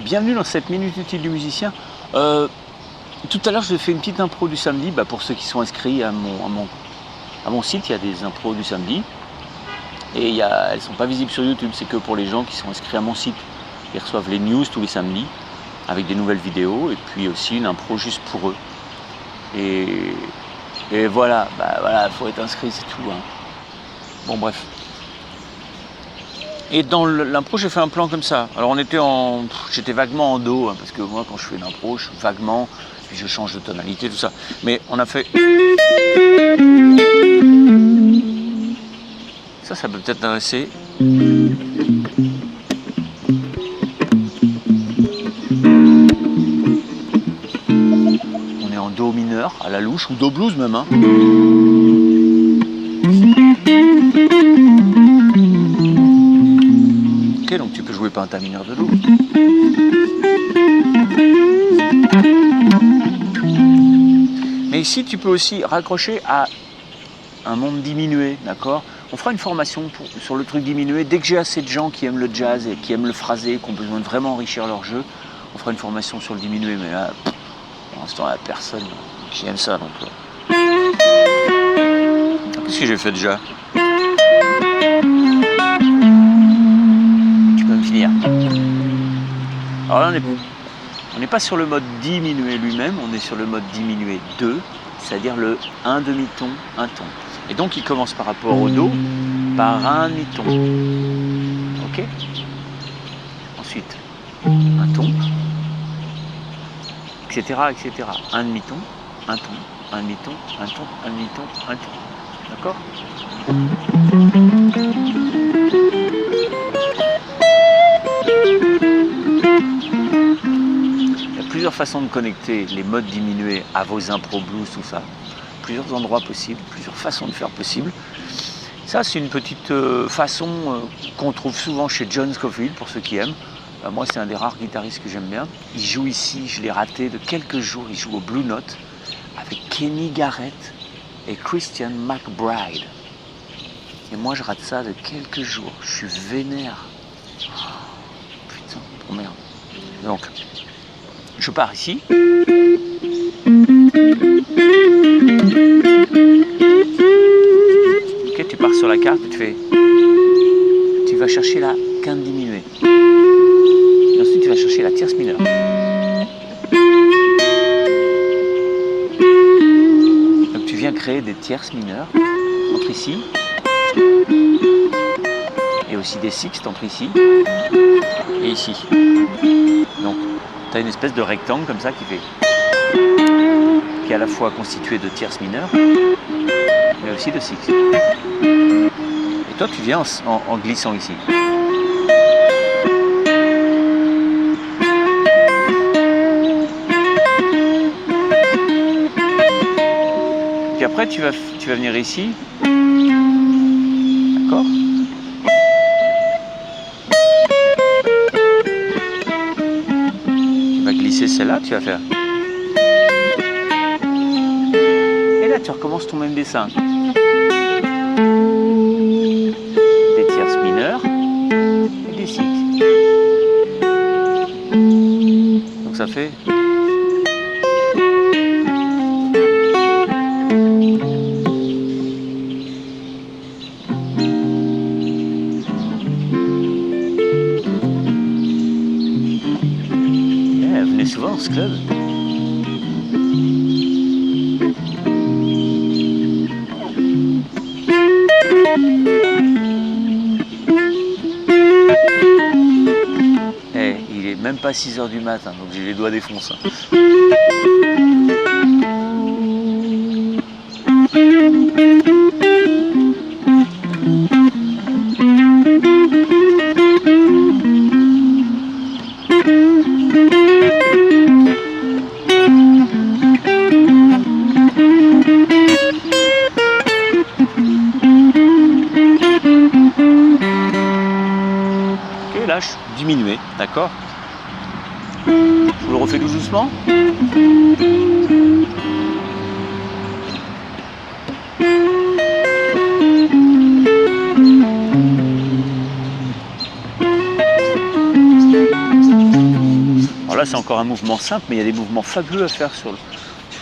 Bienvenue dans cette minute utile du musicien. Tout à l'heure, je fais une petite impro du samedi. Pour ceux qui sont inscrits à mon site, il y a des impros du samedi. Et elles ne sont pas visibles sur YouTube, c'est que pour les gens qui sont inscrits à mon site. Ils reçoivent les news tous les samedis avec des nouvelles vidéos et puis aussi une impro juste pour eux. Et voilà, faut être inscrit, c'est tout. Hein. Bon, bref. Et dans l'impro, j'ai fait un plan comme ça. Alors j'étais vaguement en do, parce que moi, quand je fais une impro, je suis vaguement, puis je change de tonalité, tout ça. Mais on a fait... Ça peut peut-être intéresser. On est en do mineur, à la louche, ou do blues même. Hein. Ok, donc tu peux jouer penta mineur de do. Mais ici, tu peux aussi raccrocher à un monde diminué, d'accord ? On fera une formation sur le truc diminué. Dès que j'ai assez de gens qui aiment le jazz et qui aiment le phrasé, qui ont besoin de vraiment enrichir leur jeu, on fera une formation sur le diminué. Mais là, pour l'instant, il n'y a personne qui aime ça. Donc, qu'est-ce que j'ai fait déjà ? Tu peux me finir. Alors là, on n'est pas sur le mode diminué lui-même, on est sur le mode diminué 2, c'est-à-dire le 1 demi-ton, un ton. Et donc il commence par rapport au do par un demi-ton. Ok ? Ensuite, un ton, etc., etc. Un demi-ton, un ton, un demi-ton, un ton, un demi-ton, un ton. D'accord ? Il y a plusieurs façons de connecter les modes diminués à vos impro blues, tout ça. Plusieurs endroits possibles, plusieurs façons de faire possible. Ça, c'est une petite façon qu'on trouve souvent chez John Scofield, pour ceux qui aiment. Moi, c'est un des rares guitaristes que j'aime bien. Il joue ici, je l'ai raté de quelques jours, il joue au Blue Note avec Kenny Garrett et Christian McBride. Et moi, je rate ça de quelques jours. Je suis vénère. Oh, putain, trop merde. Donc, je pars ici. Ok, tu pars sur la carte et tu vas chercher la quinte diminuée. Et ensuite, tu vas chercher la tierce mineure. Donc, tu viens créer des tierces mineures entre ici et aussi des sixtes entre ici et ici. Donc, tu as une espèce de rectangle comme ça qui est à la fois constitué de tierces mineures mais aussi de sixtes. Et toi, tu viens en glissant ici. Puis après, tu vas venir ici. D'accord ? Tu vas glisser celle-là, tu vas faire. Et là, tu recommences ton même dessin. Des tierces mineures et des sixtes. Donc ça fait... venez souvent dans ce club. Il est même pas 6h du matin, donc j'ai les doigts défoncés. Ok, là je suis diminué, d'accord ? Je vous le refait tout doucement. Alors là, c'est encore un mouvement simple, mais il y a des mouvements fabuleux à faire sur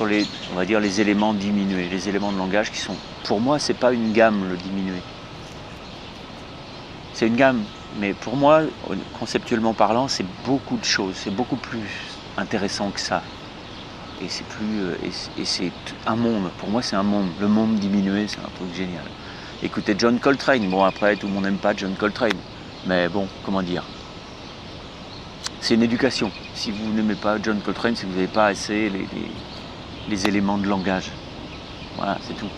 les, on va dire, les éléments diminués, les éléments de langage qui sont, pour moi, c'est pas une gamme le diminué. C'est une gamme, mais pour moi, conceptuellement parlant, c'est beaucoup de choses, c'est beaucoup plus intéressant que ça. Et c'est c'est un monde. Pour moi, c'est un monde. Le monde diminué, c'est un truc génial. Écoutez John Coltrane. Bon, après, tout le monde n'aime pas John Coltrane, mais bon, comment dire. C'est une éducation. Si vous n'aimez pas John Coltrane, c'est que vous n'avez pas assez les éléments de langage. Voilà, c'est tout.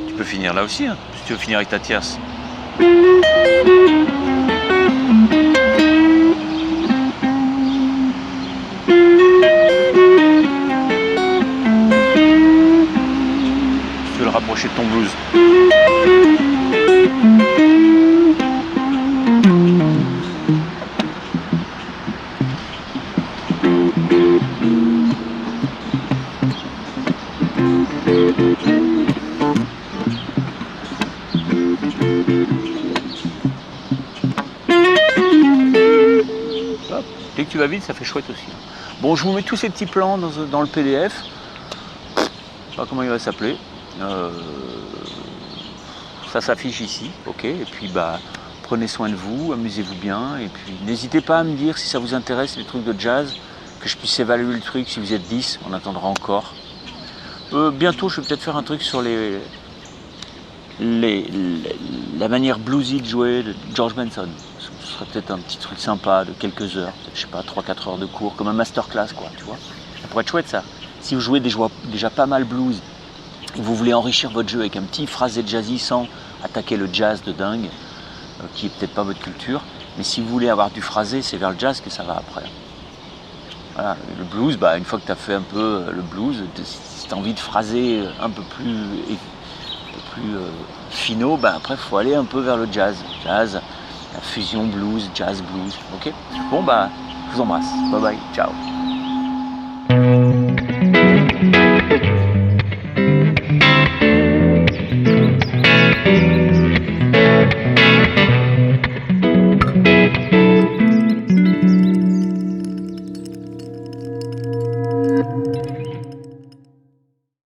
Tu peux finir là aussi, hein, si tu veux finir avec ta tierce. Tu veux le rapprocher de ton blues. Hop. Dès que tu vas vite, ça fait chouette aussi. Bon, je vous mets tous ces petits plans dans le PDF. Je sais pas comment il va s'appeler. Ça s'affiche ici, ok. Et puis bah, prenez soin de vous, amusez-vous bien. Et puis n'hésitez pas à me dire si ça vous intéresse les trucs de jazz, que je puisse évaluer le truc. Si vous êtes 10, on attendra encore. Bientôt, je vais peut-être faire un truc sur la manière bluesy de jouer de George Benson. Ce serait peut-être un petit truc sympa de quelques heures, je sais pas, 3-4 heures de cours, comme un masterclass, quoi, tu vois. Ça pourrait être chouette, ça. Si vous jouez déjà pas mal blues, et vous voulez enrichir votre jeu avec un petit phrasé jazzy sans attaquer le jazz de dingue, qui est peut-être pas votre culture, mais si vous voulez avoir du phrasé, c'est vers le jazz que ça va après. Voilà, le blues, bah, une fois que tu as fait un peu le blues, si tu as envie de phraser un peu plus finaux, bah, après il faut aller un peu vers le jazz. Jazz, la fusion blues, jazz blues, ok. Bon bah, je vous embrasse, bye bye, ciao.